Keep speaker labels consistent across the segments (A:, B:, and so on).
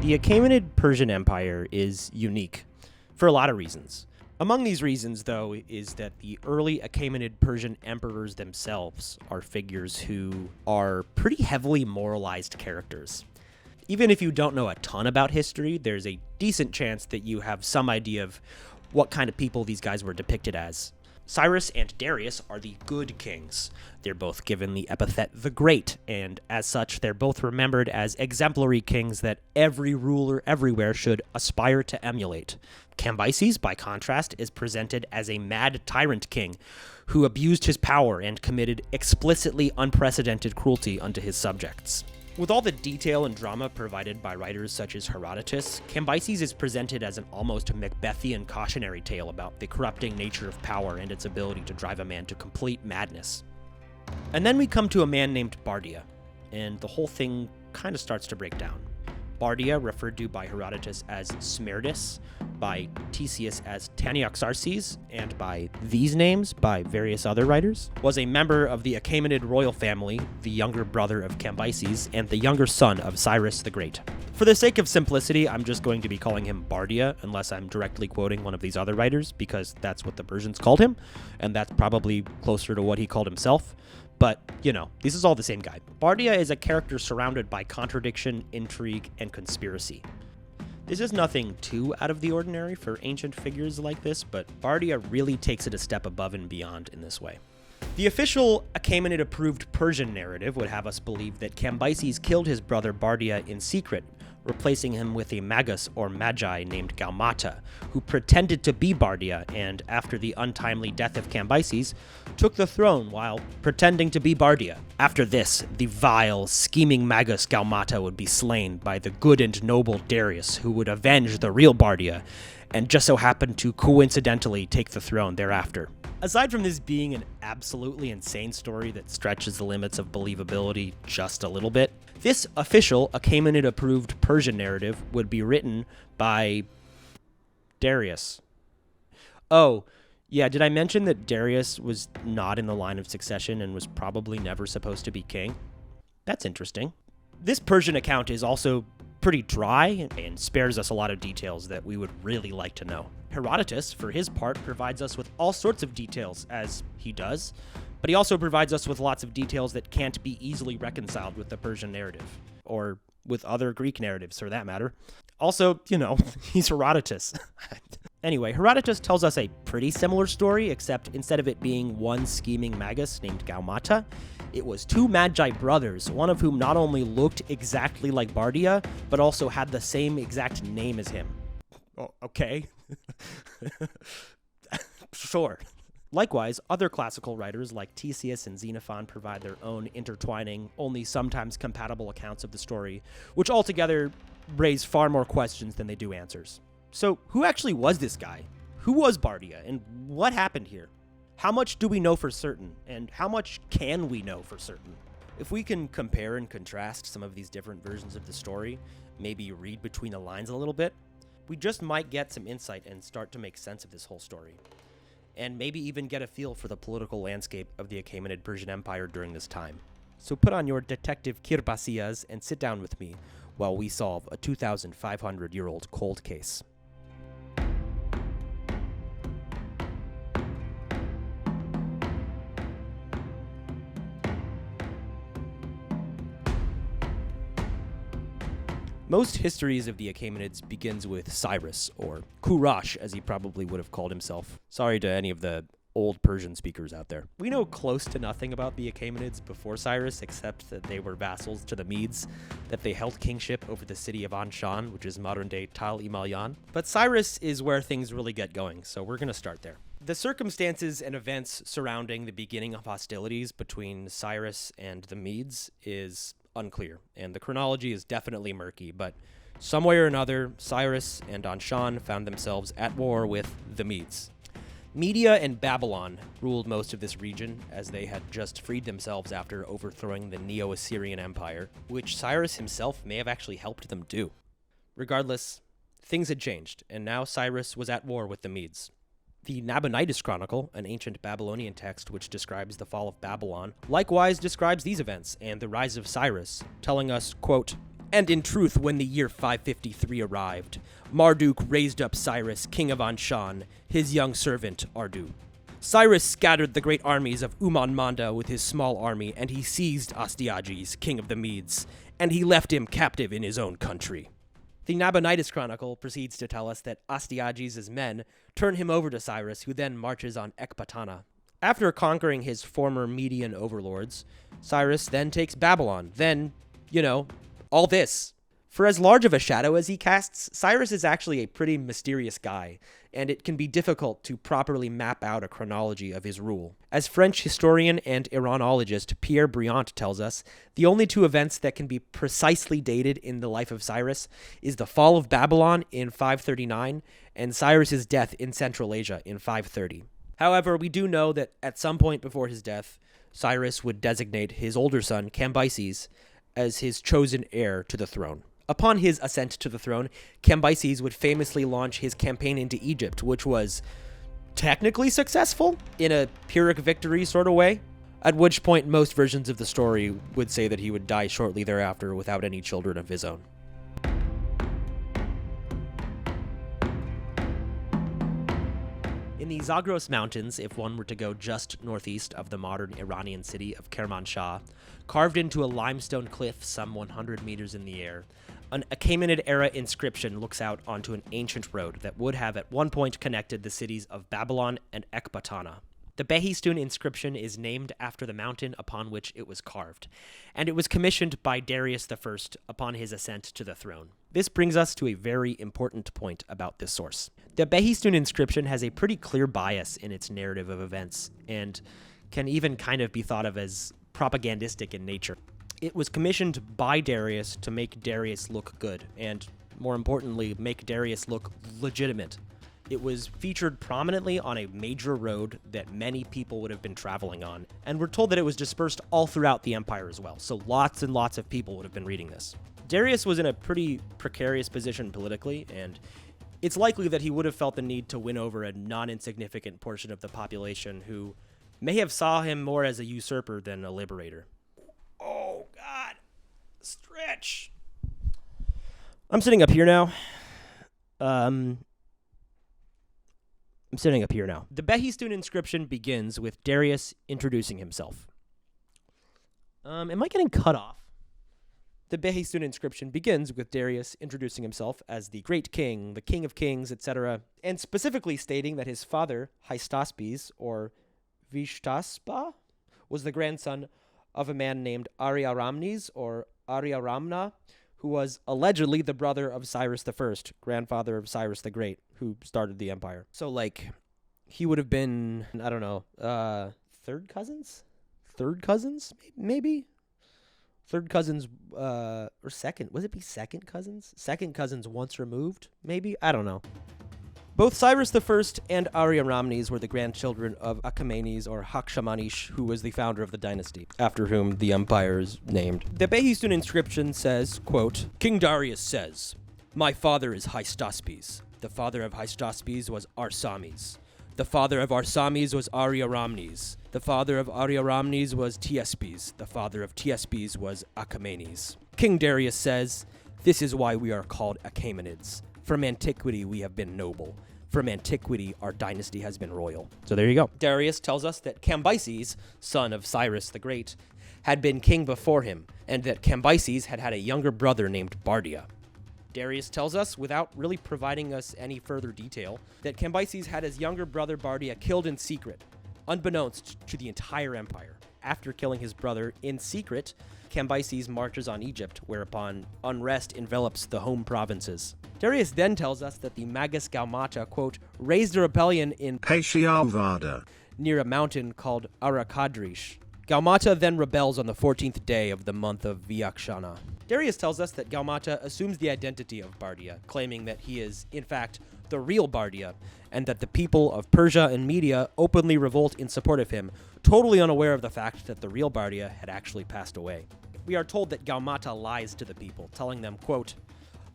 A: The Achaemenid Persian Empire is unique for a lot of reasons. Among these reasons, though, is that the early Achaemenid Persian emperors themselves are figures who are pretty heavily moralized characters. Even if you don't know a ton about history, there's a decent chance that you have some idea of what kind of people these guys were depicted as. Cyrus and Darius are the good kings. They're both given the epithet the Great, and as such, they're both remembered as exemplary kings that every ruler everywhere should aspire to emulate. Cambyses, by contrast, is presented as a mad tyrant king who abused his power and committed explicitly unprecedented cruelty unto his subjects. With all the detail and drama provided by writers such as Herodotus, Cambyses is presented as an almost Macbethian cautionary tale about the corrupting nature of power and its ability to drive a man to complete madness. And then we come to a man named Bardiya, and the whole thing kind of starts to break down. Bardiya, referred to by Herodotus as Smerdis, by Ctesias as Taniaxarces, and by these names by various other writers, was a member of the Achaemenid royal family, the younger brother of Cambyses, and the younger son of Cyrus the Great. For the sake of simplicity, I'm just going to be calling him Bardiya, unless I'm directly quoting one of these other writers, because that's what the Persians called him, and that's probably closer to what he called himself. But, this is all the same guy. Bardiya is a character surrounded by contradiction, intrigue, and conspiracy. This is nothing too out of the ordinary for ancient figures like this, but Bardiya really takes it a step above and beyond in this way. The official Achaemenid-approved Persian narrative would have us believe that Cambyses killed his brother Bardiya in secret, replacing him with a Magus or Magi named Gaumata, who pretended to be Bardiya and, after the untimely death of Cambyses, took the throne while pretending to be Bardiya. After this, the vile, scheming Magus Gaumata would be slain by the good and noble Darius, who would avenge the real Bardiya, and just so happened to coincidentally take the throne thereafter. Aside from this being an absolutely insane story that stretches the limits of believability just a little bit, this official Achaemenid-approved Persian narrative would be written by Darius. Oh, yeah, did I mention that Darius was not in the line of succession and was probably never supposed to be king? That's interesting. This Persian account is also pretty dry and spares us a lot of details that we would really like to know. Herodotus, for his part, provides us with all sorts of details, as he does, but he also provides us with lots of details that can't be easily reconciled with the Persian narrative, or with other Greek narratives, for that matter. Also, he's Herodotus. Anyway, Herodotus tells us a pretty similar story, except instead of it being one scheming Magus named Gaumata, it was two Magi brothers, one of whom not only looked exactly like Bardiya, but also had the same exact name as him. Oh, okay. Sure. Likewise, other classical writers like Ctesias and Xenophon provide their own intertwining, only sometimes compatible accounts of the story, which altogether raise far more questions than they do answers. So, who actually was this guy? Who was Bardiya, and what happened here? How much do we know for certain, and how much can we know for certain? If we can compare and contrast some of these different versions of the story, maybe read between the lines a little bit, we just might get some insight and start to make sense of this whole story. And maybe even get a feel for the political landscape of the Achaemenid Persian Empire during this time. So put on your detective kirbasiyas and sit down with me while we solve a 2,500-year-old cold case. Most histories of the Achaemenids begins with Cyrus, or Touraj, as he probably would have called himself. Sorry to any of the old Persian speakers out there. We know close to nothing about the Achaemenids before Cyrus, except that they were vassals to the Medes, that they held kingship over the city of Anshan, which is modern-day Tal Imalyan. But Cyrus is where things really get going, so we're going to start there. The circumstances and events surrounding the beginning of hostilities between Cyrus and the Medes is unclear, and the chronology is definitely murky, but some way or another, Cyrus and Anshan found themselves at war with the Medes. Media and Babylon ruled most of this region, as they had just freed themselves after overthrowing the Neo-Assyrian Empire, which Cyrus himself may have actually helped them do. Regardless, things had changed, and now Cyrus was at war with the Medes. The Nabonidus Chronicle, an ancient Babylonian text which describes the fall of Babylon, likewise describes these events and the rise of Cyrus, telling us, quote, And in truth, when the year 553 arrived, Marduk raised up Cyrus, king of Anshan, his young servant Ardu. Cyrus scattered the great armies of Uman Manda with his small army, and he seized Astyages, king of the Medes, and he left him captive in his own country. The Nabonidus Chronicle proceeds to tell us that Astyages' men turn him over to Cyrus, who then marches on Ecbatana. After conquering his former Median overlords, Cyrus then takes Babylon. Then, all this. For as large of a shadow as he casts, Cyrus is actually a pretty mysterious guy, and it can be difficult to properly map out a chronology of his rule. As French historian and Iranologist Pierre Briant tells us, the only two events that can be precisely dated in the life of Cyrus is the fall of Babylon in 539 and Cyrus's death in Central Asia in 530. However, we do know that at some point before his death, Cyrus would designate his older son, Cambyses, as his chosen heir to the throne. Upon his ascent to the throne, Cambyses would famously launch his campaign into Egypt, which was technically successful in a Pyrrhic victory sort of way, at which point most versions of the story would say that he would die shortly thereafter without any children of his own. In the Zagros Mountains, if one were to go just northeast of the modern Iranian city of Kermanshah, carved into a limestone cliff some 100 meters in the air, an Achaemenid-era inscription looks out onto an ancient road that would have at one point connected the cities of Babylon and Ecbatana. The Behistun Inscription is named after the mountain upon which it was carved, and it was commissioned by Darius I upon his ascent to the throne. This brings us to a very important point about this source. The Behistun Inscription has a pretty clear bias in its narrative of events, and can even kind of be thought of as propagandistic in nature. It was commissioned by Darius to make Darius look good, and more importantly, make Darius look legitimate. It was featured prominently on a major road that many people would have been traveling on, and we're told that it was dispersed all throughout the empire as well, so lots and lots of people would have been reading this. Darius was in a pretty precarious position politically, and it's likely that he would have felt the need to win over a non-insignificant portion of the population who may have saw him more as a usurper than a liberator. Oh, God. Stretch. I'm sitting up here now. I'm sitting up here now. The Behistun Inscription begins with Darius introducing himself. Am I getting cut off? The Behistun Inscription begins with Darius introducing himself as the great king, the king of kings, etc., and specifically stating that his father, Hystaspes, or Vishtaspa, was the grandson of a man named Ariaramnes, or Ariaramna, who was allegedly the brother of Cyrus I, grandfather of Cyrus the Great, who started the empire. So, he would have been, I don't know, third cousins? Third cousins, maybe? Third cousins, or second. Would it be second cousins? Second cousins once removed, maybe? I don't know. Both Cyrus I and Ariaramnes were the grandchildren of Achaemenes or Hakshamanish, who was the founder of the dynasty, after whom the empire is named. The Behistun Inscription says, quote, King Darius says, My father is Hystaspes. The father of Hystaspes was Arsames. The father of Arsames was Ariaramnes. The father of Ariaramnes was Tiespes. The father of Tiespes was Achaemenes. King Darius says, This is why we are called Achaemenids. From antiquity we have been noble. From antiquity our dynasty has been royal. So there you go. Darius tells us that Cambyses, son of Cyrus the Great, had been king before him, and that Cambyses had had a younger brother named Bardiya. Darius tells us, without really providing us any further detail, that Cambyses had his younger brother Bardiya killed in secret, unbeknownst to the entire empire. After killing his brother in secret, Cambyses marches on Egypt, whereupon unrest envelops the home provinces. Darius then tells us that the Magus Gaumata, quote, raised a rebellion in Peshiavada near a mountain called Arakadrish. Gaumata then rebels on the 14th day of the month of Vyakshana. Darius tells us that Gaumata assumes the identity of Bardiya, claiming that he is, in fact, the real Bardiya, and that the people of Persia and Media openly revolt in support of him, totally unaware of the fact that the real Bardiya had actually passed away. We are told that Gaumata lies to the people, telling them, quote,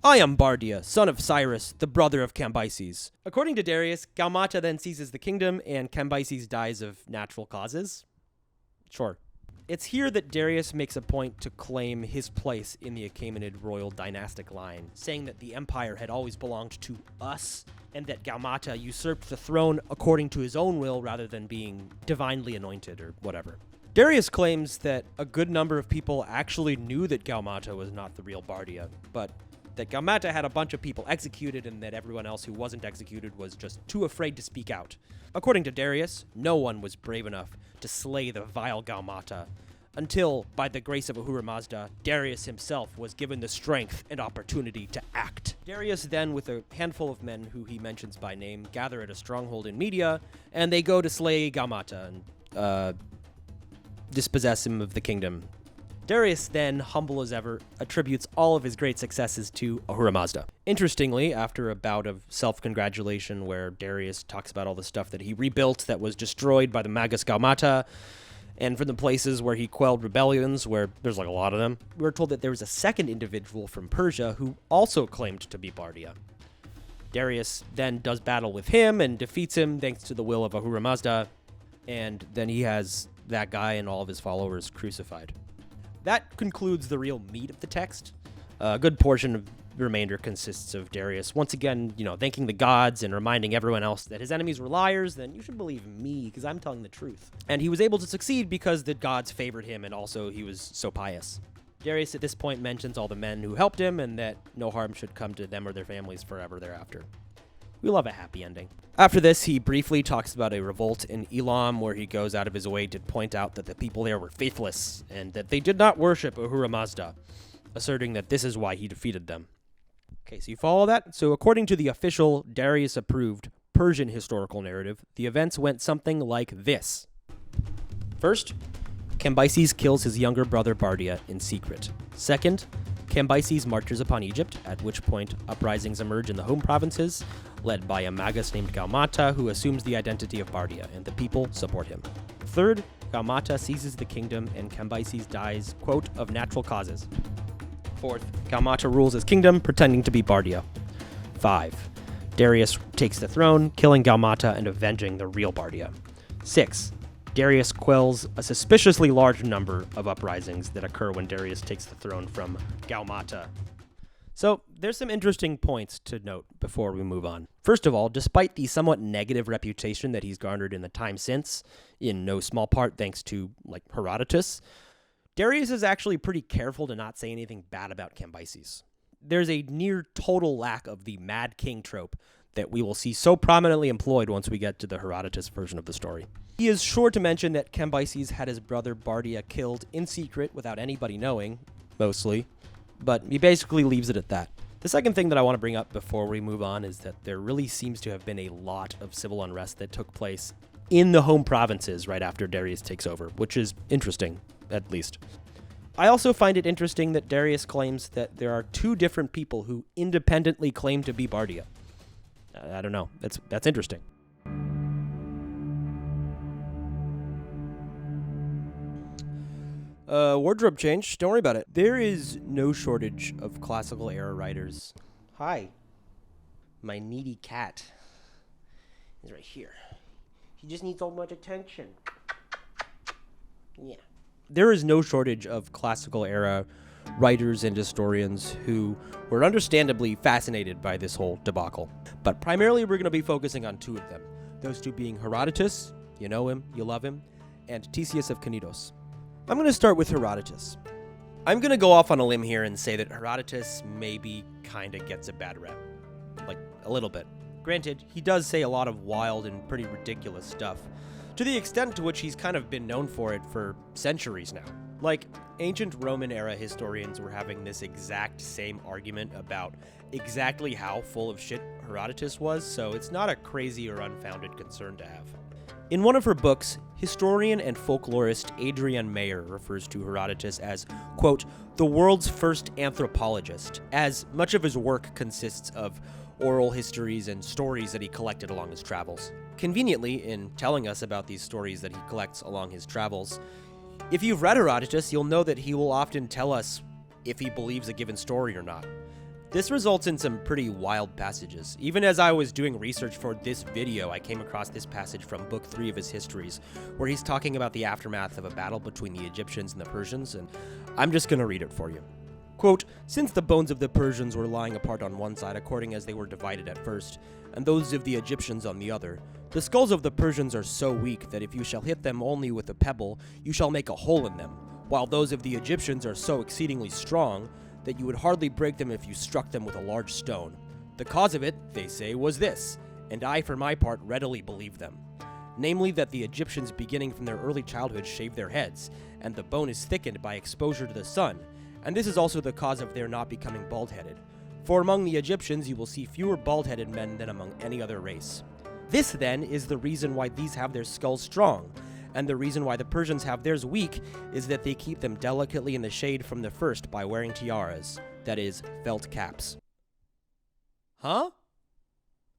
A: I am Bardiya, son of Cyrus, the brother of Cambyses. According to Darius, Gaumata then seizes the kingdom, and Cambyses dies of natural causes. Sure. It's here that Darius makes a point to claim his place in the Achaemenid royal dynastic line, saying that the empire had always belonged to us, and that Gaumata usurped the throne according to his own will rather than being divinely anointed or whatever. Darius claims that a good number of people actually knew that Gaumata was not the real Bardiya, but that Gaumata had a bunch of people executed and that everyone else who wasn't executed was just too afraid to speak out. According to Darius, no one was brave enough to slay the vile Gaumata until, by the grace of Ahura Mazda, Darius himself was given the strength and opportunity to act. Darius then, with a handful of men who he mentions by name, gather at a stronghold in Media, and they go to slay Gaumata and dispossess him of the kingdom. Darius then, humble as ever, attributes all of his great successes to Ahura Mazda. Interestingly, after a bout of self-congratulation where Darius talks about all the stuff that he rebuilt that was destroyed by the Magus Gaumata, and from the places where he quelled rebellions, where there's like a lot of them, we're told that there was a second individual from Persia who also claimed to be Bardiya. Darius then does battle with him and defeats him thanks to the will of Ahura Mazda, and then he has that guy and all of his followers crucified. That concludes the real meat of the text. A good portion of the remainder consists of Darius once again, thanking the gods and reminding everyone else that his enemies were liars. Then you should believe me because I'm telling the truth. And he was able to succeed because the gods favored him and also he was so pious. Darius at this point mentions all the men who helped him and that no harm should come to them or their families forever thereafter. We love a happy ending. After this, he briefly talks about a revolt in Elam where he goes out of his way to point out that the people there were faithless and that they did not worship Ahura Mazda, asserting that this is why he defeated them. Okay, so you follow that? So according to the official Darius-approved Persian historical narrative, the events went something like this. First, Cambyses kills his younger brother Bardiya in secret. Second, Cambyses marches upon Egypt, at which point uprisings emerge in the home provinces, led by a Magus named Gaumata, who assumes the identity of Bardiya, and the people support him. Third, Gaumata seizes the kingdom, and Cambyses dies, quote, of natural causes. Fourth, Gaumata rules his kingdom, pretending to be Bardiya. 5. Darius takes the throne, killing Gaumata and avenging the real Bardiya. 6. Darius quells a suspiciously large number of uprisings that occur when Darius takes the throne from Gaumata. So, there's some interesting points to note before we move on. First of all, despite the somewhat negative reputation that he's garnered in the time since, in no small part thanks to, Herodotus, Darius is actually pretty careful to not say anything bad about Cambyses. There's a near total lack of the Mad King trope that we will see so prominently employed once we get to the Herodotus version of the story. He is sure to mention that Cambyses had his brother Bardiya killed in secret without anybody knowing, mostly, but he basically leaves it at that. The second thing that I want to bring up before we move on is that there really seems to have been a lot of civil unrest that took place in the home provinces right after Darius takes over, which is interesting, at least. I also find it interesting that Darius claims that there are two different people who independently claim to be Bardiya. I don't know. That's interesting. Wardrobe change. Don't worry about it. There is no shortage of classical era writers. Hi. My needy cat is right here. He just needs so much attention. Yeah. There is no shortage of classical era writers and historians who were understandably fascinated by this whole debacle. But primarily we're going to be focusing on two of them. Those two being Herodotus, you know him, you love him, and Ctesias of Cnidos. I'm going to start with Herodotus. I'm going to go off on a limb here and say that Herodotus maybe kind of gets a bad rep. A little bit. Granted, he does say a lot of wild and pretty ridiculous stuff, to the extent to which he's kind of been known for it for centuries now. Ancient Roman-era historians were having this exact same argument about exactly how full of shit Herodotus was, so it's not a crazy or unfounded concern to have. In one of her books, historian and folklorist Adrienne Mayer refers to Herodotus as, quote, the world's first anthropologist, as much of his work consists of oral histories and stories that he collected along his travels. Conveniently, in telling us about these stories that he collects along his travels, if you've read Herodotus, you'll know that he will often tell us if he believes a given story or not. This results in some pretty wild passages. Even as I was doing research for this video, I came across this passage from Book 3 of his histories, where he's talking about the aftermath of a battle between the Egyptians and the Persians, and I'm just going to read it for you. Quote, "Since the bones of the Persians were lying apart on one side according as they were divided at first, and those of the Egyptians on the other, the skulls of the Persians are so weak that if you shall hit them only with a pebble, you shall make a hole in them, while those of the Egyptians are so exceedingly strong that you would hardly break them if you struck them with a large stone. The cause of it, they say, was this, and I for my part readily believe them. Namely that the Egyptians beginning from their early childhood shave their heads, and the bone is thickened by exposure to the sun, and this is also the cause of their not becoming bald-headed. For among the Egyptians you will see fewer bald-headed men than among any other race. This, then, is the reason why these have their skulls strong, and the reason why the Persians have theirs weak is that they keep them delicately in the shade from the first by wearing tiaras, that is, felt caps." Huh?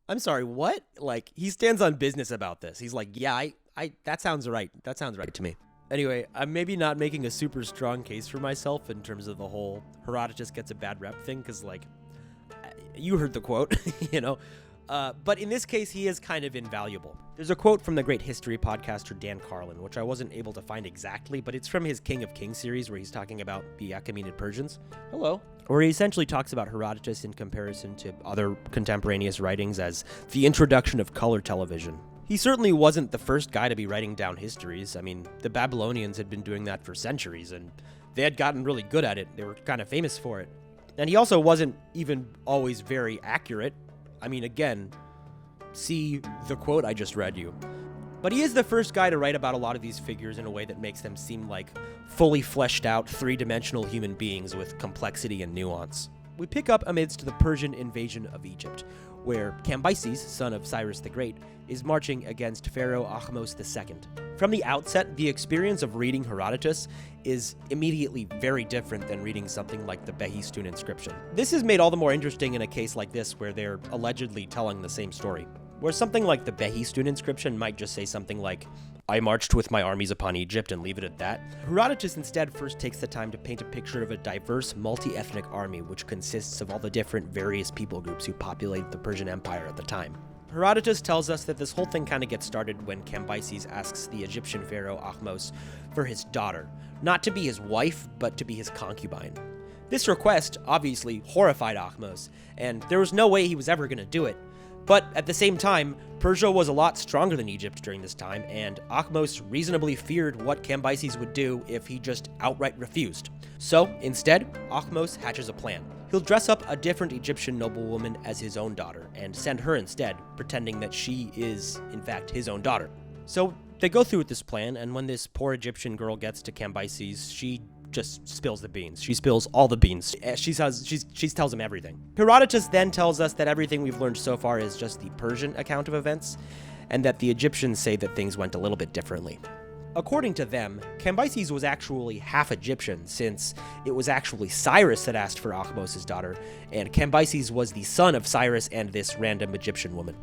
A: I'm sorry, what? Like, he stands on business about this. He's like, yeah, I that sounds right. That sounds right to me. Anyway, I'm maybe not making a super strong case for myself in terms of the whole Herodotus gets a bad rep thing, because, like, you heard the quote, you know? But in this case, he is kind of invaluable. There's a quote from the great history podcaster Dan Carlin, which I wasn't able to find exactly, but it's from his King of Kings series where he's talking about the Achaemenid Persians. Hello. Where he essentially talks about Herodotus in comparison to other contemporaneous writings as the introduction of color television. He certainly wasn't the first guy to be writing down histories. I mean, the Babylonians had been doing that for centuries, and they had gotten really good at it. They were kind of famous for it. And he also wasn't even always very accurate. I mean, again, see the quote I just read you. But he is the first guy to write about a lot of these figures in a way that makes them seem like fully fleshed out, three-dimensional human beings with complexity and nuance. We pick up amidst the Persian invasion of Egypt, where Cambyses, son of Cyrus the Great, is marching against Pharaoh Ahmose II. From the outset, the experience of reading Herodotus is immediately very different than reading something like the Behistun Inscription. This is made all the more interesting in a case like this where they're allegedly telling the same story. Where something like the Behistun Inscription might just say something like, "I marched with my armies upon Egypt," and leave it at that. Herodotus instead first takes the time to paint a picture of a diverse, multi-ethnic army which consists of all the different various people groups who populated the Persian Empire at the time. Herodotus tells us that this whole thing kind of gets started when Cambyses asks the Egyptian pharaoh Ahmose for his daughter, not to be his wife, but to be his concubine. This request obviously horrified Ahmose, and there was no way he was ever going to do it. But at the same time, Persia was a lot stronger than Egypt during this time, and Ahmose reasonably feared what Cambyses would do if he just outright refused. So, instead, Ahmose hatches a plan. He'll dress up a different Egyptian noblewoman as his own daughter, and send her instead, pretending that she is, in fact, his own daughter. So, they go through with this plan, and when this poor Egyptian girl gets to Cambyses, she just spills the beans. She spills all the beans. She tells him everything. Herodotus then tells us that everything we've learned so far is just the Persian account of events, and that the Egyptians say that things went a little bit differently. According to them, Cambyses was actually half Egyptian, since it was actually Cyrus that asked for Ahmose's daughter, and Cambyses was the son of Cyrus and this random Egyptian woman.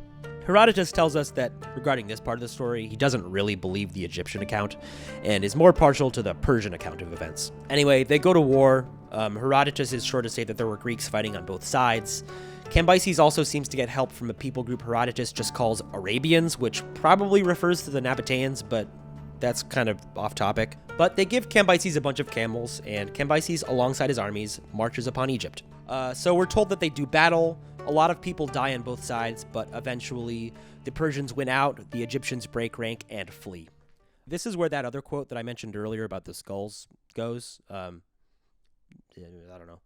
A: Herodotus tells us that, regarding this part of the story, he doesn't really believe the Egyptian account, and is more partial to the Persian account of events. Anyway, they go to war. Herodotus is sure to say that there were Greeks fighting on both sides. Cambyses also seems to get help from a people group Herodotus just calls Arabians, which probably refers to the Nabateans, but that's kind of off topic. But they give Cambyses a bunch of camels, and Cambyses, alongside his armies, marches upon Egypt. So we're told that they do battle. A lot of people die on both sides, but eventually the Persians win out, the Egyptians break rank and flee. This is where that other quote that I mentioned earlier about the skulls goes. I don't know.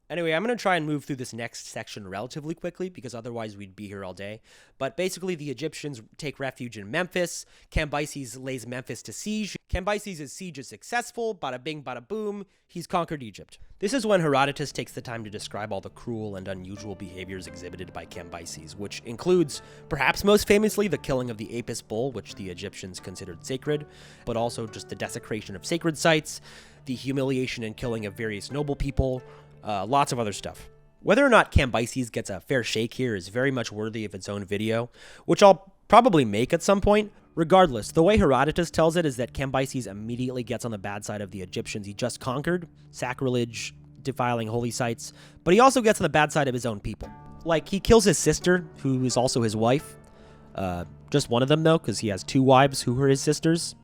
A: Anyway, I'm going to try and move through this next section relatively quickly because otherwise we'd be here all day. But basically, the Egyptians take refuge in Memphis. Cambyses lays Memphis to siege. Cambyses' siege is successful. Bada bing, bada boom. He's conquered Egypt. This is when Herodotus takes the time to describe all the cruel and unusual behaviors exhibited by Cambyses, which includes, perhaps most famously, the killing of the Apis bull, which the Egyptians considered sacred, but also just the desecration of sacred sites, the humiliation and killing of various noble people, lots of other stuff. Whether or not Cambyses gets a fair shake here is very much worthy of its own video, which I'll probably make at some point. Regardless, the way Herodotus tells it is that Cambyses immediately gets on the bad side of the Egyptians he just conquered. Sacrilege, defiling holy sites, but he also gets on the bad side of his own people. Like, he kills his sister, who is also his wife. Just one of them, though, because he has 2 wives who are his sisters.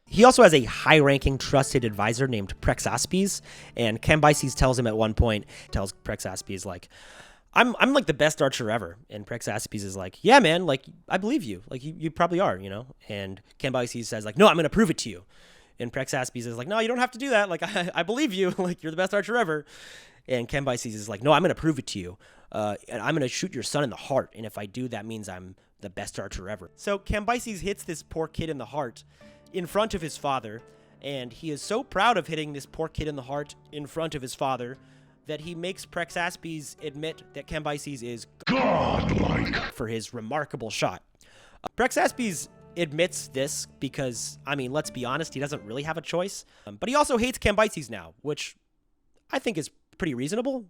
A: He also has a high-ranking, trusted advisor named Prexaspes, and Cambyses tells him at one point, tells Prexaspes, like, I'm like the best archer ever. And Prexaspes is like, yeah, man, like, I believe you. Like, you probably are, you know? And Cambyses says, like, no, I'm going to prove it to you. And Prexaspes is like, no, you don't have to do that. Like, I believe you. Like, you're the best archer ever. And Cambyses is like, no, I'm going to prove it to you. And I'm going to shoot your son in the heart. And if I do, that means I'm the best archer ever. So Cambyses hits this poor kid in the heart in front of his father. And he is so proud of hitting this poor kid in the heart in front of his father that he makes Prexaspes admit that Cambyses is godlike for his remarkable shot. Prexaspes admits this because, I mean, let's be honest, he doesn't really have a choice. But he also hates Cambyses now, which I think is pretty reasonable.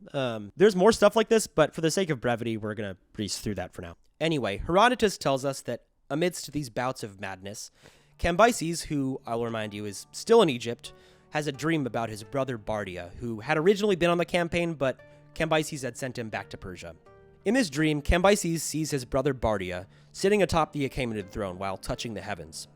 A: There's more stuff like this, but for the sake of brevity, we're going to breeze through that for now. Anyway, Herodotus tells us that amidst these bouts of madness, Cambyses, who I'll remind you is still in Egypt, has a dream about his brother Bardiya, who had originally been on the campaign, but Cambyses had sent him back to Persia. In this dream, Cambyses sees his brother Bardiya sitting atop the Achaemenid throne while touching the heavens.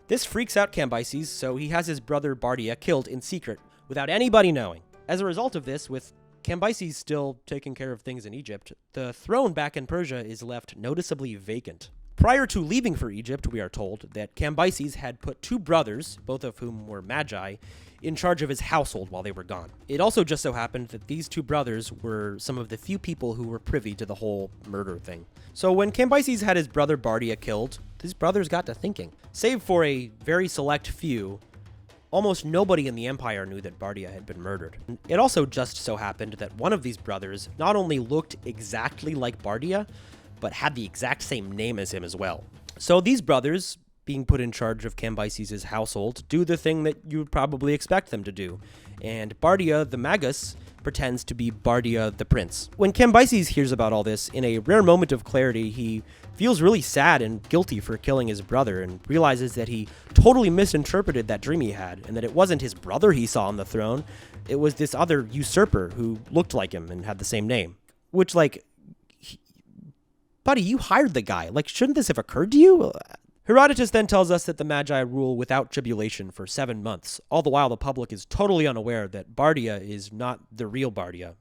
A: This freaks out Cambyses, so he has his brother Bardiya killed in secret without anybody knowing. As a result of this, with Cambyses still taking care of things in Egypt, the throne back in Persia is left noticeably vacant. Prior to leaving for Egypt, we are told that Cambyses had put 2 brothers, both of whom were magi, in charge of his household while they were gone. It also just so happened that these 2 brothers were some of the few people who were privy to the whole murder thing. So when Cambyses had his brother Bardiya killed, his brothers got to thinking. Save for a very select few, almost nobody in the empire knew that Bardiya had been murdered. It also just so happened that one of these brothers not only looked exactly like Bardiya, but had the exact same name as him as well. So these brothers, being put in charge of Cambyses' household, do the thing that you would probably expect them to do. And Bardiya, the Magus, pretends to be Bardiya, the prince. When Cambyses hears about all this, in a rare moment of clarity, he feels really sad and guilty for killing his brother and realizes that he totally misinterpreted that dream he had, and that it wasn't his brother he saw on the throne, it was this other usurper who looked like him and had the same name. Which, like, buddy, you hired the guy. Like, shouldn't this have occurred to you? Herodotus then tells us that the Magi rule without tribulation for 7 months, all the while the public is totally unaware that Bardiya is not the real Bardiya,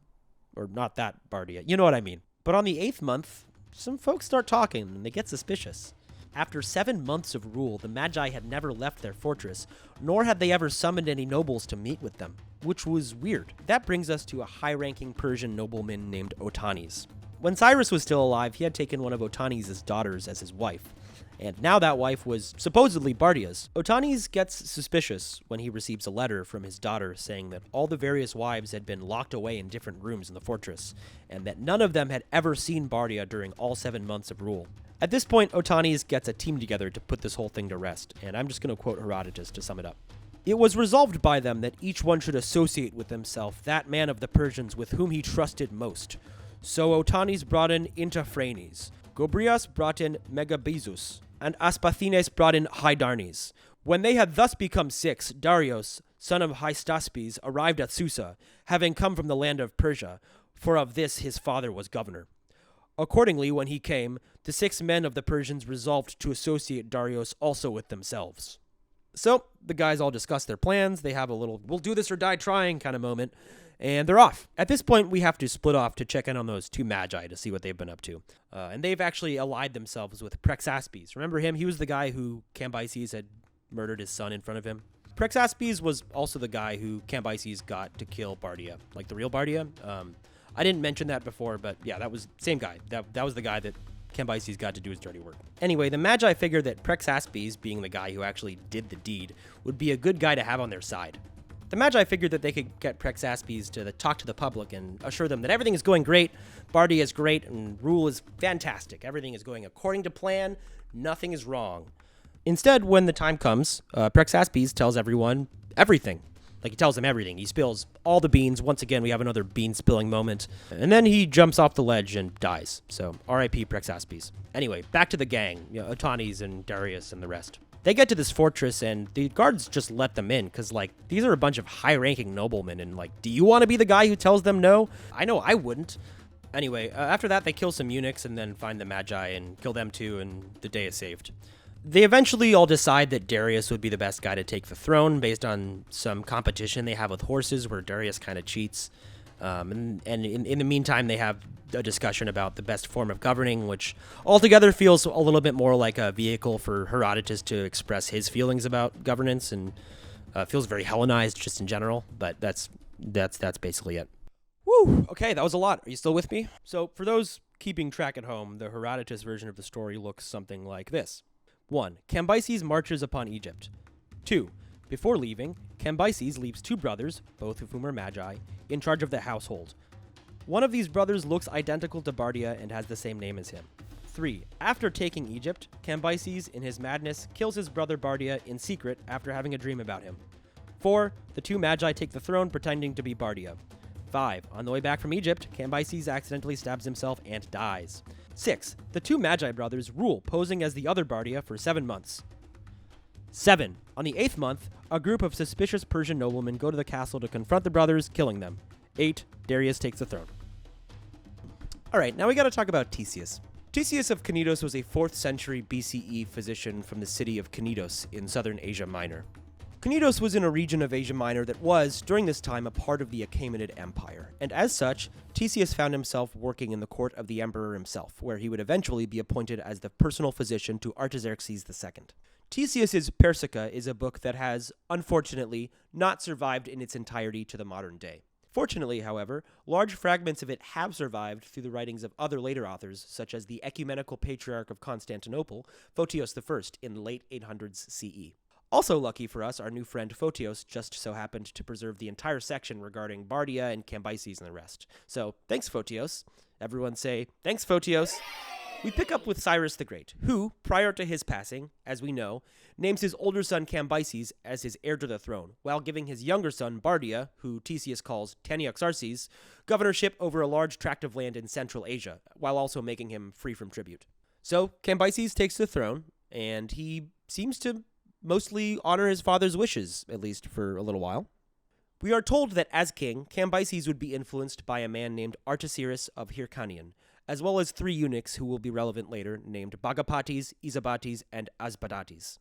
A: or not that Bardiya. You know what I mean. But on the 8th month, some folks start talking, and they get suspicious. After 7 months of rule, the Magi had never left their fortress, nor had they ever summoned any nobles to meet with them, which was weird. That brings us to a high-ranking Persian nobleman named Otanes. When Cyrus was still alive, he had taken one of Otanes' daughters as his wife, and now that wife was supposedly Bardiya's. Otanes gets suspicious when he receives a letter from his daughter saying that all the various wives had been locked away in different rooms in the fortress, and that none of them had ever seen Bardiya during all 7 months of rule. At this point, Otanes gets a team together to put this whole thing to rest, and I'm just going to quote Herodotus to sum it up. It was resolved by them that each one should associate with himself that man of the Persians with whom he trusted most. So Otanes brought in Intaphranes, Gobrias brought in Megabezus, and Aspathines brought in Hydarnes. When they had thus become 6, Darius, son of Hystaspes, arrived at Susa, having come from the land of Persia, for of this his father was governor. Accordingly, when he came, the 6 men of the Persians resolved to associate Darius also with themselves. So, the guys all discuss their plans, they have a little, we'll do this or die trying kind of moment, and they're off. At this point, we have to split off to check in on those 2 magi to see what they've been up to. And they've actually allied themselves with Prexaspes. Remember him? He was the guy who Cambyses had murdered his son in front of him. Prexaspes was also the guy who Cambyses got to kill Bardiya, like the real Bardiya. I didn't mention that before, but yeah, that was same guy. That was the guy that Cambyses got to do his dirty work. Anyway, the Magi figured that Prexaspes, being the guy who actually did the deed, would be a good guy to have on their side. The Magi figured that they could get Prexaspes to talk to the public and assure them that everything is going great, Bardiya is great, and rule is fantastic. Everything is going according to plan, nothing is wrong. Instead, when the time comes, Prexaspes tells everyone everything. Like, he tells them everything. He spills all the beans. Once again, we have another bean-spilling moment. And then he jumps off the ledge and dies. So, R.I.P. Prexaspes. Anyway, back to the gang. Otanes and Darius and the rest. They get to this fortress, and the guards just let them in, because, like, these are a bunch of high-ranking noblemen, and, like, do you want to be the guy who tells them no? I know I wouldn't. Anyway, after that, they kill some eunuchs, and then find the Magi and kill them too, and the day is saved. They eventually all decide that Darius would be the best guy to take the throne, based on some competition they have with horses, where Darius kind of cheats. And in the meantime, they have a discussion about the best form of governing, which altogether feels a little bit more like a vehicle for Herodotus to express his feelings about governance, and feels very Hellenized just in general. But that's basically it. Woo! Okay, that was a lot. Are you still with me? So for those keeping track at home, the Herodotus version of the story looks something like this. 1. Cambyses marches upon Egypt. 2. Before leaving, Cambyses leaves 2 brothers, both of whom are magi, in charge of the household. One of these brothers looks identical to Bardiya and has the same name as him. 3. After taking Egypt, Cambyses, in his madness, kills his brother Bardiya in secret after having a dream about him. 4. The 2 magi take the throne pretending to be Bardiya. 5. On the way back from Egypt, Cambyses accidentally stabs himself and dies. 6. The 2 magi brothers rule, posing as the other Bardiya, for 7 months. 7. On the 8th month, a group of suspicious Persian noblemen go to the castle to confront the brothers, killing them. 8. Darius takes the throne. Alright, now we gotta talk about Ctesias. Ctesias of Knidos was a 4th century BCE physician from the city of Knidos in southern Asia Minor. Knidos was in a region of Asia Minor that was, during this time, a part of the Achaemenid Empire, and as such, Ctesias found himself working in the court of the emperor himself, where he would eventually be appointed as the personal physician to Artaxerxes II. Ctesias's Persica is a book that has, unfortunately, not survived in its entirety to the modern day. Fortunately, however, large fragments of it have survived through the writings of other later authors, such as the Ecumenical Patriarch of Constantinople, Photius I, in late 800s CE. Also lucky for us, our new friend Photius just so happened to preserve the entire section regarding Bardiya and Cambyses and the rest. So, thanks Photius. Everyone say, thanks Photius. We pick up with Cyrus the Great, who, prior to his passing, as we know, names his older son Cambyses as his heir to the throne, while giving his younger son Bardiya, who Ctesias calls Taniaxarses, governorship over a large tract of land in Central Asia, while also making him free from tribute. So, Cambyses takes the throne, and he seems to mostly honor his father's wishes, at least for a little while. We are told that as king, Cambyses would be influenced by a man named Artaxerxes of Hyrcanian, as well as 3 eunuchs who will be relevant later, named Bagapates, Isabates, and Asbadates.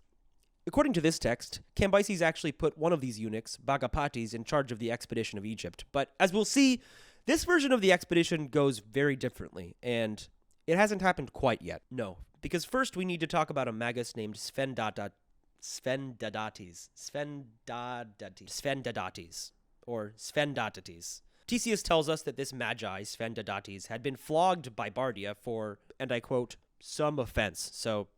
A: According to this text, Cambyses actually put one of these eunuchs, Bagapates, in charge of the expedition of Egypt, but as we'll see, this version of the expedition goes very differently, and it hasn't happened quite yet. No, because first we need to talk about a Magus named Sfendadates, or Sfendadates. Ctesias tells us that this magi, Sfendadates, had been flogged by Bardiya for, and I quote, some offense, so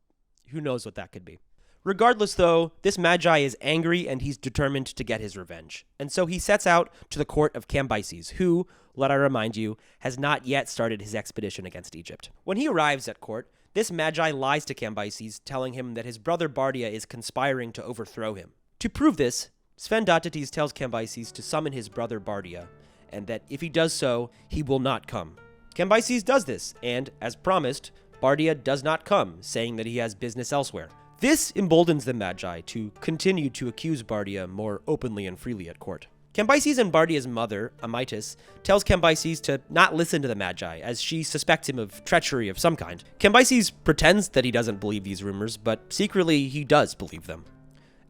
A: who knows what that could be. Regardless, though, this magi is angry and he's determined to get his revenge, and so he sets out to the court of Cambyses, who, let I remind you, has not yet started his expedition against Egypt. When he arrives at court, this magi lies to Cambyses, telling him that his brother Bardiya is conspiring to overthrow him. To prove this, Sfendadates tells Cambyses to summon his brother Bardiya, and that if he does so, he will not come. Cambyses does this, and, as promised, Bardiya does not come, saying that he has business elsewhere. This emboldens the magi to continue to accuse Bardiya more openly and freely at court. Cambyses and Bardiya's mother, Amytis, tells Cambyses to not listen to the Magi, as she suspects him of treachery of some kind. Cambyses pretends that he doesn't believe these rumors, but secretly he does believe them.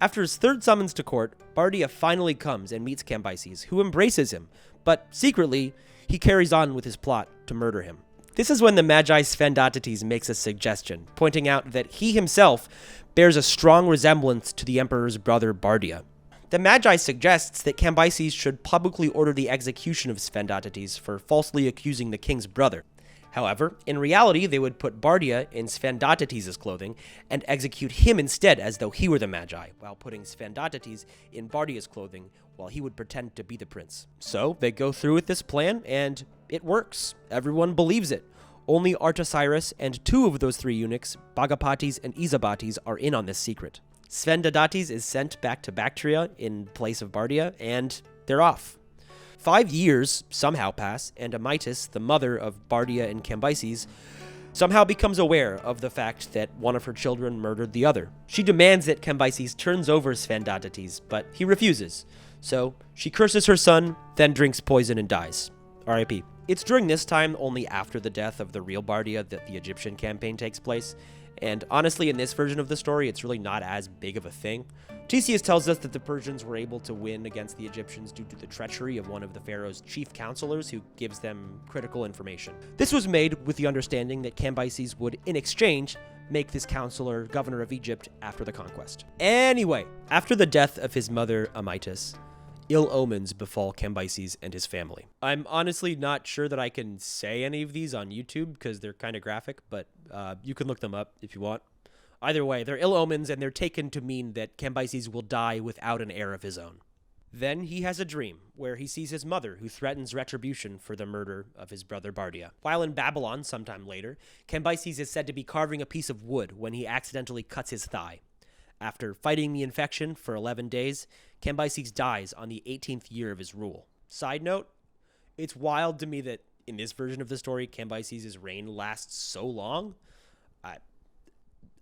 A: After his 3rd summons to court, Bardiya finally comes and meets Cambyses, who embraces him, but secretly, he carries on with his plot to murder him. This is when the Magi Sfendadates makes a suggestion, pointing out that he himself bears a strong resemblance to the emperor's brother Bardiya. The Magi suggests that Cambyses should publicly order the execution of Sfendadates for falsely accusing the king's brother. However, in reality, they would put Bardiya in Sfendadates' clothing and execute him instead as though he were the Magi, while putting Sfendadates in Bardiya's clothing while he would pretend to be the prince. So, they go through with this plan, and it works. Everyone believes it. Only Artaxerxes and 2 of those 3 eunuchs, Bagapates and Isabates, are in on this secret. Sfendadates is sent back to Bactria in place of Bardiya, and they're off. 5 years somehow pass, and Amytis, the mother of Bardiya and Cambyses, somehow becomes aware of the fact that one of her children murdered the other. She demands that Cambyses turns over Sphenodotes, but he refuses. So she curses her son, then drinks poison and dies. R.I.P. It's during this time, only after the death of the real Bardiya, that the Egyptian campaign takes place. And honestly, in this version of the story, it's really not as big of a thing. Ctesias tells us that the Persians were able to win against the Egyptians due to the treachery of one of the pharaoh's chief counselors who gives them critical information. This was made with the understanding that Cambyses would, in exchange, make this counselor governor of Egypt after the conquest. Anyway, after the death of his mother Amytis, ill omens befall Cambyses and his family. I'm honestly not sure that I can say any of these on YouTube because they're kind of graphic, but you can look them up if you want. Either way, they're ill omens, and they're taken to mean that Cambyses will die without an heir of his own. Then he has a dream where he sees his mother, who threatens retribution for the murder of his brother Bardiya. While in Babylon sometime later, Cambyses is said to be carving a piece of wood when he accidentally cuts his thigh. After fighting the infection for 11 days, Cambyses dies on the 18th year of his rule. Side note, it's wild to me that in this version of the story, Cambyses' reign lasts so long.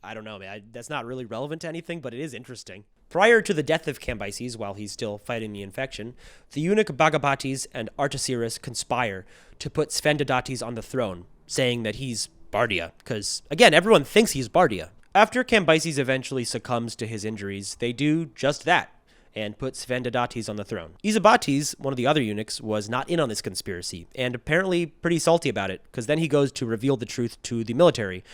A: I don't know, man. That's not really relevant to anything, but it is interesting. Prior to the death of Cambyses, while he's still fighting the infection, the eunuch Bagabates and Artaceres conspire to put Sphenodotes on the throne, saying that he's Bardiya, because, again, everyone thinks he's Bardiya. After Cambyses eventually succumbs to his injuries, they do just that, and put Sphenodotes on the throne. Eisebates, one of the other eunuchs, was not in on this conspiracy, and apparently pretty salty about it, because then he goes to reveal the truth to the military.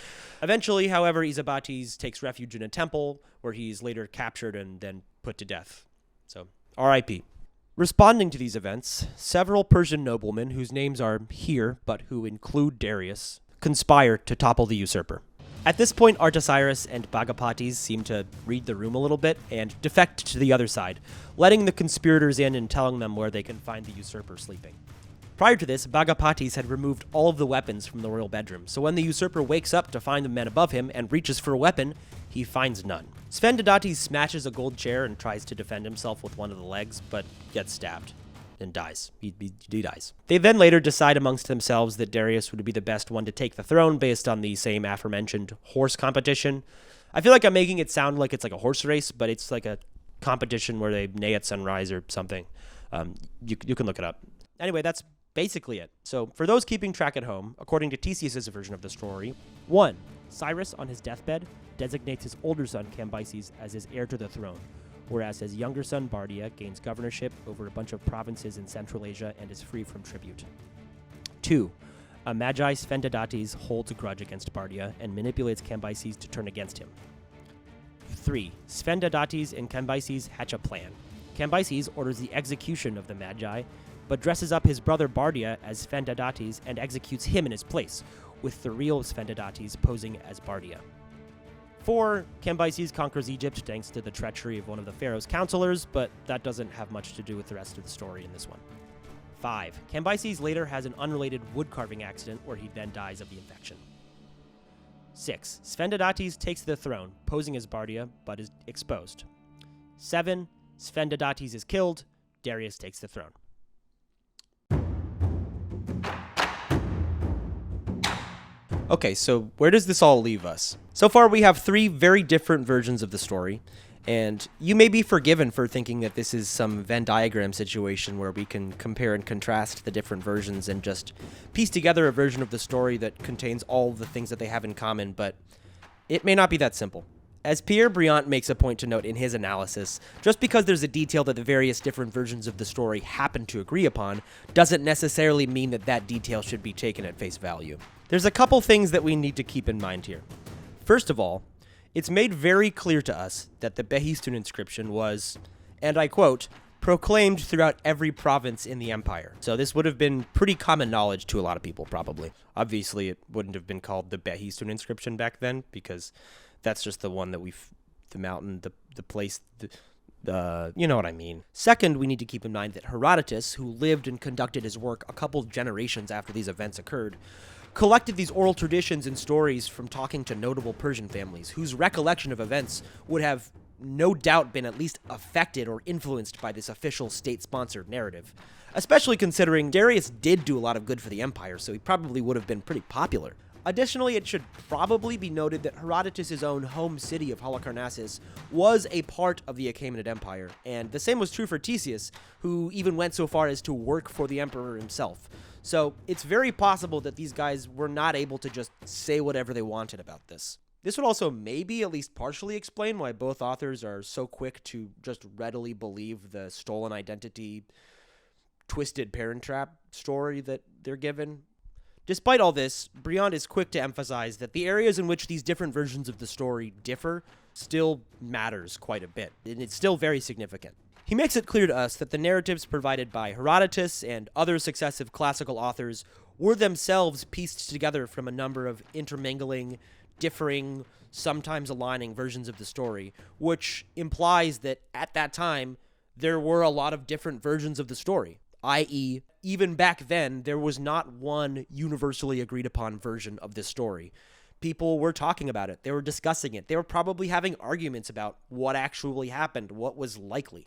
A: Eventually, however, Eisebates takes refuge in a temple, where he's later captured and then put to death. So, R.I.P. Responding to these events, several Persian noblemen, whose names are here, but who include Darius, conspire to topple the usurper. At this point, Artaceres and Bagapates seem to read the room a little bit and defect to the other side, letting the conspirators in and telling them where they can find the usurper sleeping. Prior to this, Bagapates had removed all of the weapons from the royal bedroom, so when the usurper wakes up to find the men above him and reaches for a weapon, he finds none. Sphenodotes smashes a gold chair and tries to defend himself with one of the legs, but gets stabbed and dies. He dies. They then later decide amongst themselves that Darius would be the best one to take the throne based on the same aforementioned horse competition. I feel like I'm making it sound like it's like a horse race, but it's like a competition where they neigh at sunrise or something. You can look it up. Anyway, that's basically it. So for those keeping track at home, according to Ctesias' version of the story, 1. Cyrus, on his deathbed, designates his older son Cambyses as his heir to the throne, whereas his younger son Bardiya gains governorship over a bunch of provinces in Central Asia and is free from tribute. 2. A Magi Sphenodotes holds a grudge against Bardiya and manipulates Cambyses to turn against him. 3. Sphenodotes and Cambyses hatch a plan. Cambyses orders the execution of the Magi, but dresses up his brother Bardiya as Sphenodotes and executes him in his place, with the real Sphenodotes posing as Bardiya. 4. Cambyses conquers Egypt thanks to the treachery of one of the pharaoh's counselors, but that doesn't have much to do with the rest of the story in this one. 5. Cambyses later has an unrelated woodcarving accident where he then dies of the infection. 6. Sphenodotes takes the throne, posing as Bardiya, but is exposed. 7. Sphenodotes is killed, Darius takes the throne. Okay, so where does this all leave us? So far, we have 3 very different versions of the story, and you may be forgiven for thinking that this is some Venn diagram situation where we can compare and contrast the different versions and just piece together a version of the story that contains all the things that they have in common, but it may not be that simple. As Pierre Briant makes a point to note in his analysis, just because there's a detail that the various different versions of the story happen to agree upon, doesn't necessarily mean that that detail should be taken at face value. There's a couple things that we need to keep in mind here. First of all, it's made very clear to us that the Behistun Inscription was, and I quote, proclaimed throughout every province in the empire. So this would have been pretty common knowledge to a lot of people, probably. Obviously, it wouldn't have been called the Behistun Inscription back then, because that's just the one that the mountain, the place, you know what I mean. Second, we need to keep in mind that Herodotus, who lived and conducted his work a couple generations after these events occurred, collected these oral traditions and stories from talking to notable Persian families, whose recollection of events would have no doubt been at least affected or influenced by this official state-sponsored narrative. Especially considering Darius did do a lot of good for the empire, so he probably would have been pretty popular. Additionally, it should probably be noted that Herodotus' own home city of Halicarnassus was a part of the Achaemenid Empire, and the same was true for Ctesias, who even went so far as to work for the emperor himself. So it's very possible that these guys were not able to just say whatever they wanted about this. This would also maybe at least partially explain why both authors are so quick to just readily believe the stolen identity, twisted parent trap story that they're given. Despite all this, Briant is quick to emphasize that the areas in which these different versions of the story differ still matters quite a bit, and it's still very significant. He makes it clear to us that the narratives provided by Herodotus and other successive classical authors were themselves pieced together from a number of intermingling, differing, sometimes aligning versions of the story, which implies that at that time, there were a lot of different versions of the story, i.e., even back then, there was not one universally agreed upon version of this story. People were talking about it. They were discussing it. They were probably having arguments about what actually happened, what was likely.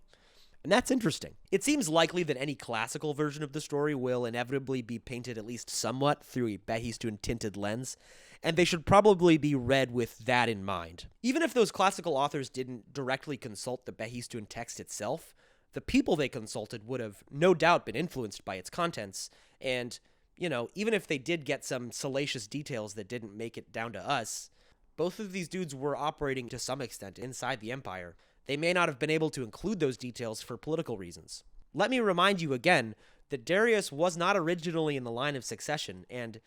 A: And that's interesting. It seems likely that any classical version of the story will inevitably be painted at least somewhat through a Behistun tinted lens, and they should probably be read with that in mind. Even if those classical authors didn't directly consult the Behistun text itself, the people they consulted would have no doubt been influenced by its contents, and, even if they did get some salacious details that didn't make it down to us, both of these dudes were operating to some extent inside the empire. They may not have been able to include those details for political reasons. Let me remind you again that Darius was not originally in the line of succession, and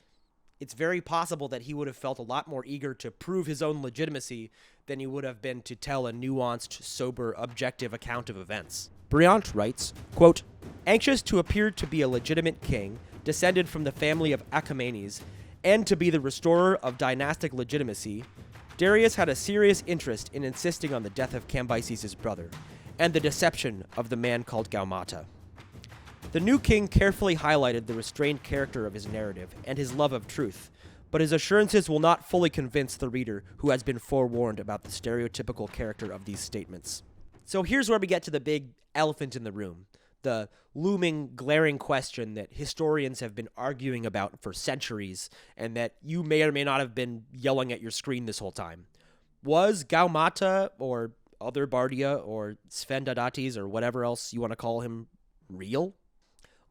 A: it's very possible that he would have felt a lot more eager to prove his own legitimacy than he would have been to tell a nuanced, sober, objective account of events. Briant writes, quote, "Anxious to appear to be a legitimate king, descended from the family of Achaemenes, and to be the restorer of dynastic legitimacy, Darius had a serious interest in insisting on the death of Cambyses' brother, and the deception of the man called Gaumata. The new king carefully highlighted the restrained character of his narrative and his love of truth, but his assurances will not fully convince the reader who has been forewarned about the stereotypical character of these statements." So here's where we get to the big elephant in the room, the looming, glaring question that historians have been arguing about for centuries, and that you may or may not have been yelling at your screen this whole time. Was Gaumata, or other Bardiya, or Sfendadates, or whatever else you want to call him, real?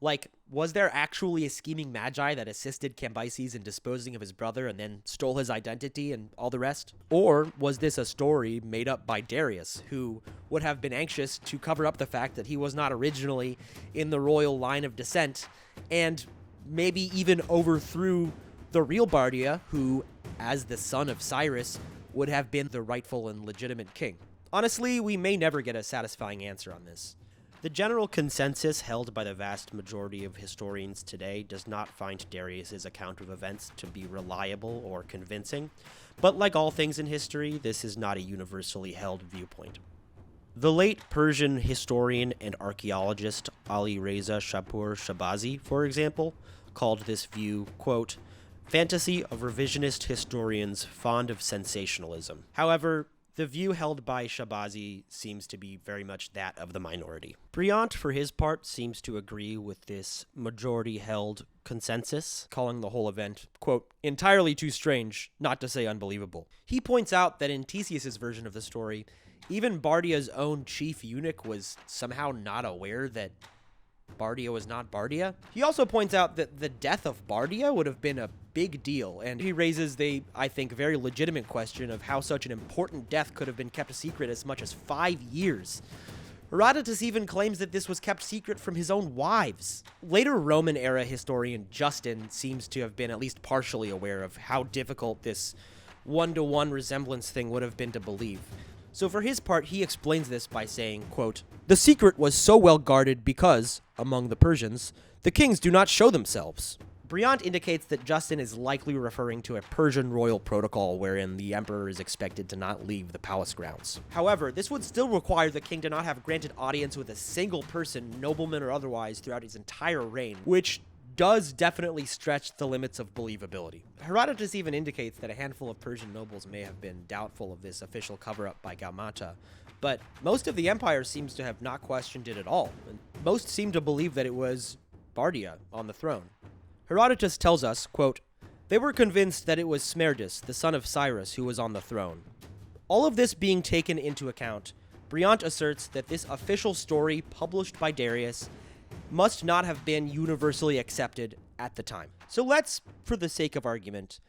A: Like, was there actually a scheming magi that assisted Cambyses in disposing of his brother and then stole his identity and all the rest? Or was this a story made up by Darius, who would have been anxious to cover up the fact that he was not originally in the royal line of descent, and maybe even overthrew the real Bardiya, who, as the son of Cyrus, would have been the rightful and legitimate king? Honestly, we may never get a satisfying answer on this. The general consensus held by the vast majority of historians today does not find Darius's account of events to be reliable or convincing, but like all things in history, this is not a universally held viewpoint. The late Persian historian and archaeologist Alireza Shapour Shahbazi, for example, called this view, quote, "fantasy of revisionist historians fond of sensationalism." However, the view held by Shahbazi seems to be very much that of the minority. Briant, for his part, seems to agree with this majority-held consensus, calling the whole event, quote, "entirely too strange, not to say unbelievable." He points out that in Ctesias' version of the story, even Bardiya's own chief eunuch was somehow not aware that Bardiya was not Bardiya. He also points out that the death of Bardiya would have been a big deal, and he raises the, I think, very legitimate question of how such an important death could have been kept a secret as much as 5 years. Herodotus even claims that this was kept secret from his own wives. Later Roman-era historian Justin seems to have been at least partially aware of how difficult this one-to-one resemblance thing would have been to believe. So for his part, he explains this by saying, quote, "The secret was so well guarded because, among the Persians, the kings do not show themselves." Briant indicates that Justin is likely referring to a Persian royal protocol wherein the emperor is expected to not leave the palace grounds. However, this would still require the king to not have granted audience with a single person, nobleman or otherwise, throughout his entire reign, which does definitely stretch the limits of believability. Herodotus even indicates that a handful of Persian nobles may have been doubtful of this official cover-up by Gaumata, but most of the empire seems to have not questioned it at all, and most seem to believe that it was Bardiya on the throne. Herodotus tells us, quote, They were convinced that it was Smerdis, the son of Cyrus, who was on the throne. All of this being taken into account, Briant asserts that this official story published by Darius must not have been universally accepted at the time. So let's, for the sake of argument,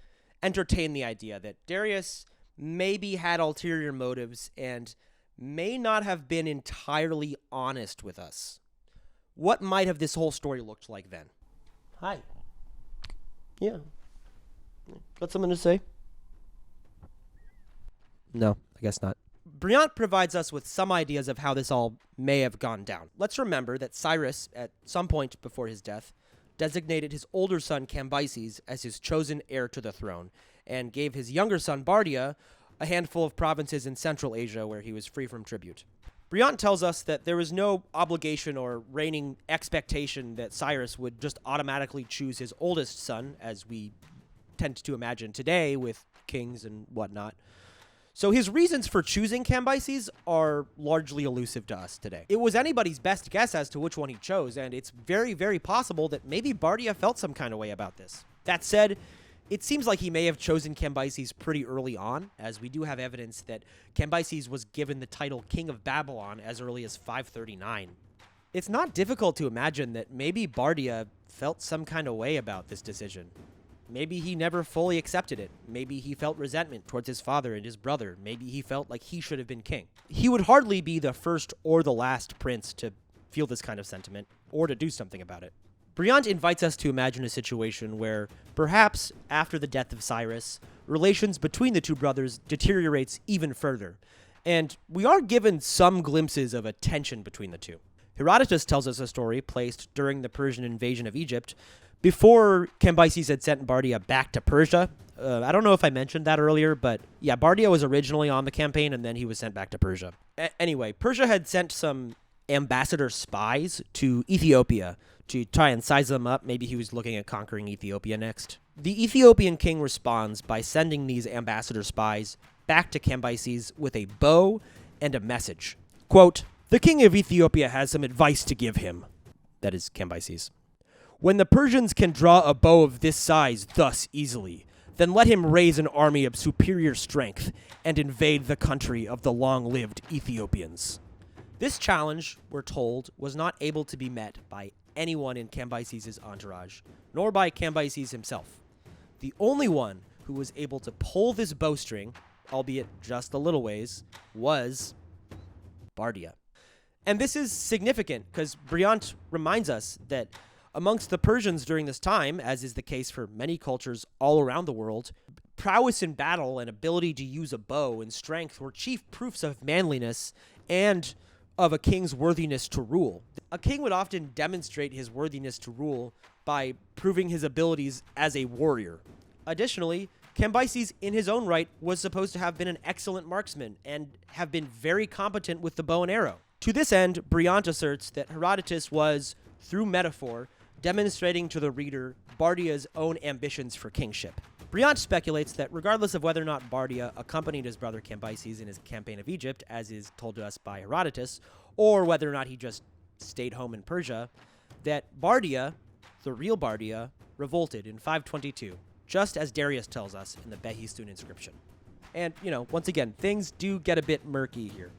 A: entertain the idea that Darius maybe had ulterior motives and may not have been entirely honest with us. What might have this whole story looked like then? Hi. Yeah. Got something to say? No, I guess not. Briant provides us with some ideas of how this all may have gone down. Let's remember that Cyrus, at some point before his death, designated his older son Cambyses as his chosen heir to the throne, and gave his younger son Bardiya a handful of provinces in Central Asia where he was free from tribute. Briant tells us that there was no obligation or reigning expectation that Cyrus would just automatically choose his oldest son, as we tend to imagine today with kings and whatnot. So his reasons for choosing Cambyses are largely elusive to us today. It was anybody's best guess as to which one he chose, and it's very, very possible that maybe Bardiya felt some kind of way about this. That said, it seems like he may have chosen Cambyses pretty early on, as we do have evidence that Cambyses was given the title King of Babylon as early as 539. It's not difficult to imagine that maybe Bardiya felt some kind of way about this decision. Maybe he never fully accepted it. Maybe he felt resentment towards his father and his brother. Maybe he felt like he should have been king. He would hardly be the first or the last prince to feel this kind of sentiment, or to do something about it. Briant invites us to imagine a situation where, perhaps after the death of Cyrus, relations between the two brothers deteriorates even further, and we are given some glimpses of a tension between the two. Herodotus tells us a story placed during the Persian invasion of Egypt, before Cambyses had sent Bardiya back to Persia. I don't know if I mentioned that earlier, but yeah, Bardiya was originally on the campaign, and then he was sent back to Persia. Anyway, Persia had sent some ambassador spies to Ethiopia to try and size them up. Maybe he was looking at conquering Ethiopia next. The Ethiopian king responds by sending these ambassador spies back to Cambyses with a bow and a message. Quote, "The king of Ethiopia has some advice to give him." That is Cambyses. "When the Persians can draw a bow of this size thus easily, then let him raise an army of superior strength and invade the country of the long-lived Ethiopians." This challenge, we're told, was not able to be met by anyone in Cambyses' entourage, nor by Cambyses himself. The only one who was able to pull this bowstring, albeit just a little ways, was Bardiya. And this is significant because Briant reminds us that amongst the Persians during this time, as is the case for many cultures all around the world, prowess in battle and ability to use a bow and strength were chief proofs of manliness and of a king's worthiness to rule. A king would often demonstrate his worthiness to rule by proving his abilities as a warrior. Additionally, Cambyses in his own right was supposed to have been an excellent marksman and have been very competent with the bow and arrow. To this end, Briant asserts that Herodotus was, through metaphor, demonstrating to the reader Bardiya's own ambitions for kingship. Briant speculates that regardless of whether or not Bardiya accompanied his brother Cambyses in his campaign of Egypt, as is told to us by Herodotus, or whether or not he just stayed home in Persia, that Bardiya, the real Bardiya, revolted in 522, just as Darius tells us in the Behistun Inscription. And, once again, things do get a bit murky here.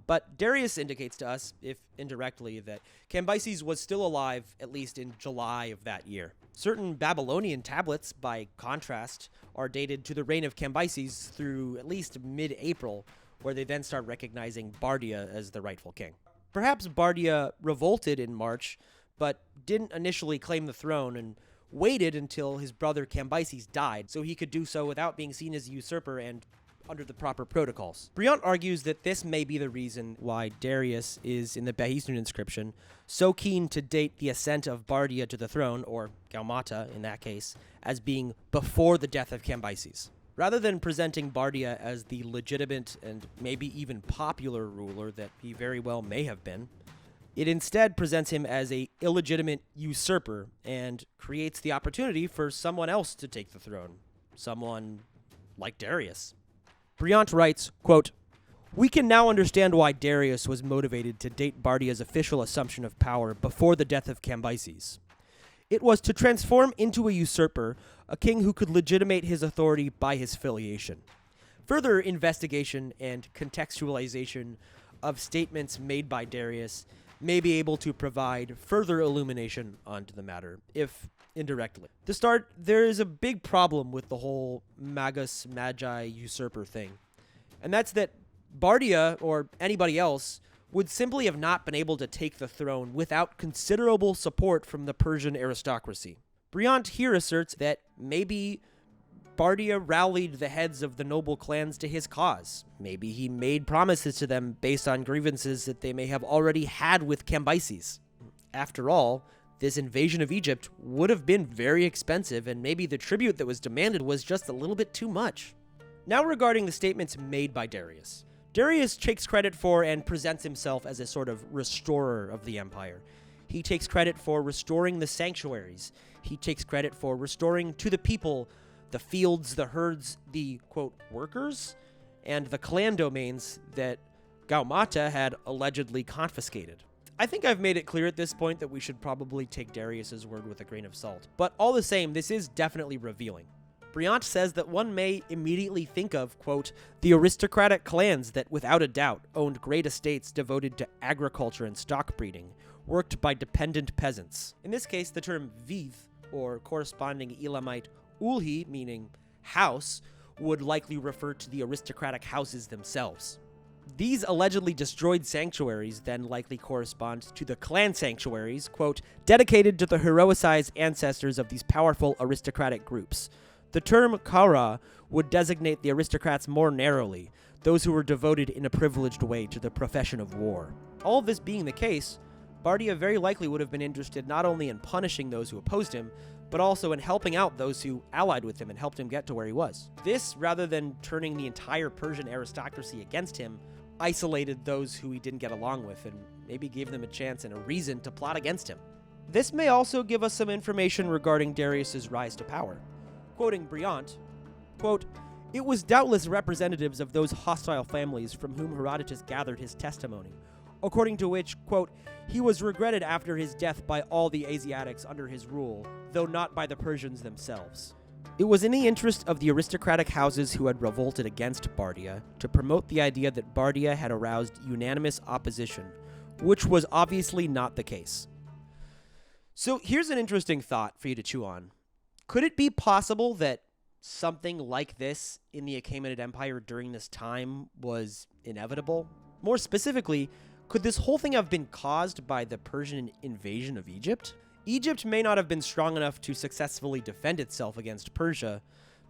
A: But Darius indicates to us, if indirectly, that Cambyses was still alive at least in July of that year. Certain Babylonian tablets, by contrast, are dated to the reign of Cambyses through at least mid-April, where they then start recognizing Bardiya as the rightful king. Perhaps Bardiya revolted in March, but didn't initially claim the throne and waited until his brother Cambyses died, so he could do so without being seen as a usurper and under the proper protocols. Briant argues that this may be the reason why Darius is, in the Behistun inscription, so keen to date the ascent of Bardiya to the throne, or Gaumata in that case, as being before the death of Cambyses. Rather than presenting Bardiya as the legitimate and maybe even popular ruler that he very well may have been, it instead presents him as a illegitimate usurper and creates the opportunity for someone else to take the throne, someone like Darius. Briant writes, quote, "We can now understand why Darius was motivated to date Bardiya's official assumption of power before the death of Cambyses. It was to transform into a usurper, a king who could legitimate his authority by his filiation. Further investigation and contextualization of statements made by Darius may be able to provide further illumination onto the matter, if indirectly. To start, there is a big problem with the whole Magus Magi usurper thing, and that's that Bardiya, or anybody else, would simply have not been able to take the throne without considerable support from the Persian aristocracy. Briant here asserts that maybe Bardiya rallied the heads of the noble clans to his cause. Maybe he made promises to them based on grievances that they may have already had with Cambyses. After all, this invasion of Egypt would have been very expensive, and maybe the tribute that was demanded was just a little bit too much. Now regarding the statements made by Darius. Darius takes credit for and presents himself as a sort of restorer of the empire. He takes credit for restoring the sanctuaries. He takes credit for restoring to the people the fields, the herds, the, quote, workers, and the clan domains that Gaumata had allegedly confiscated. I think I've made it clear at this point that we should probably take Darius's word with a grain of salt, but all the same, this is definitely revealing. Briant says that one may immediately think of, quote, the aristocratic clans that without a doubt owned great estates devoted to agriculture and stock breeding, worked by dependent peasants. In this case, the term viv, or corresponding Elamite ulhi, meaning house, would likely refer to the aristocratic houses themselves. These allegedly destroyed sanctuaries then likely correspond to the clan sanctuaries, quote, dedicated to the heroicized ancestors of these powerful aristocratic groups. The term kara would designate the aristocrats more narrowly, those who were devoted in a privileged way to the profession of war. All of this being the case, Bardiya very likely would have been interested not only in punishing those who opposed him, but also in helping out those who allied with him and helped him get to where he was. This, rather than turning the entire Persian aristocracy against him, isolated those who he didn't get along with and maybe gave them a chance and a reason to plot against him. This may also give us some information regarding Darius's rise to power. Quoting Briant, quote, it was doubtless representatives of those hostile families from whom Herodotus gathered his testimony, according to which, quote, he was regretted after his death by all the Asiatics under his rule, though not by the Persians themselves. It was in the interest of the aristocratic houses who had revolted against Bardiya to promote the idea that Bardiya had aroused unanimous opposition, which was obviously not the case. So here's an interesting thought for you to chew on. Could it be possible that something like this in the Achaemenid Empire during this time was inevitable? More specifically, could this whole thing have been caused by the Persian invasion of Egypt? Egypt may not have been strong enough to successfully defend itself against Persia,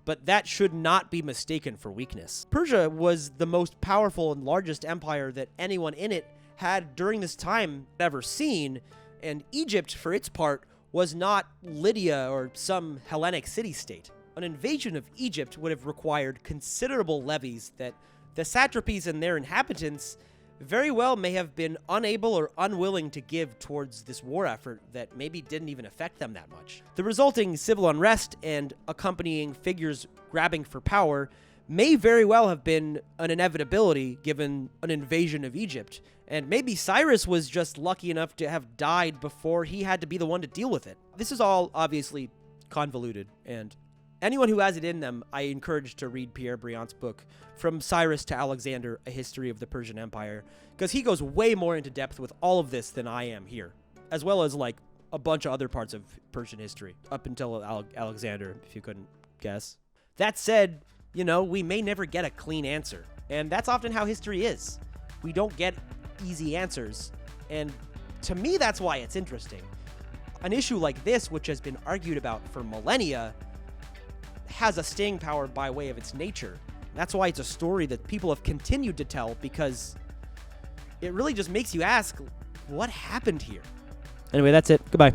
A: but that should not be mistaken for weakness. Persia was the most powerful and largest empire that anyone in it had during this time ever seen, and Egypt, for its part, was not Lydia or some Hellenic city-state. An invasion of Egypt would have required considerable levies that the satrapies and their inhabitants very well may have been unable or unwilling to give towards this war effort that maybe didn't even affect them that much. The resulting civil unrest and accompanying figures grabbing for power may very well have been an inevitability given an invasion of Egypt, and maybe Cyrus was just lucky enough to have died before he had to be the one to deal with it. This is all obviously convoluted, and anyone who has it in them, I encourage to read Pierre Briant's book, From Cyrus to Alexander, A History of the Persian Empire, because he goes way more into depth with all of this than I am here, as well as like a bunch of other parts of Persian history, up until Alexander, if you couldn't guess. That said, you know, we may never get a clean answer, and that's often how history is. We don't get easy answers, and to me that's why it's interesting. An issue like this, which has been argued about for millennia, has a staying power by way of its nature. That's why it's a story that people have continued to tell, because it really just makes you ask, what happened here? Anyway, that's it. Goodbye.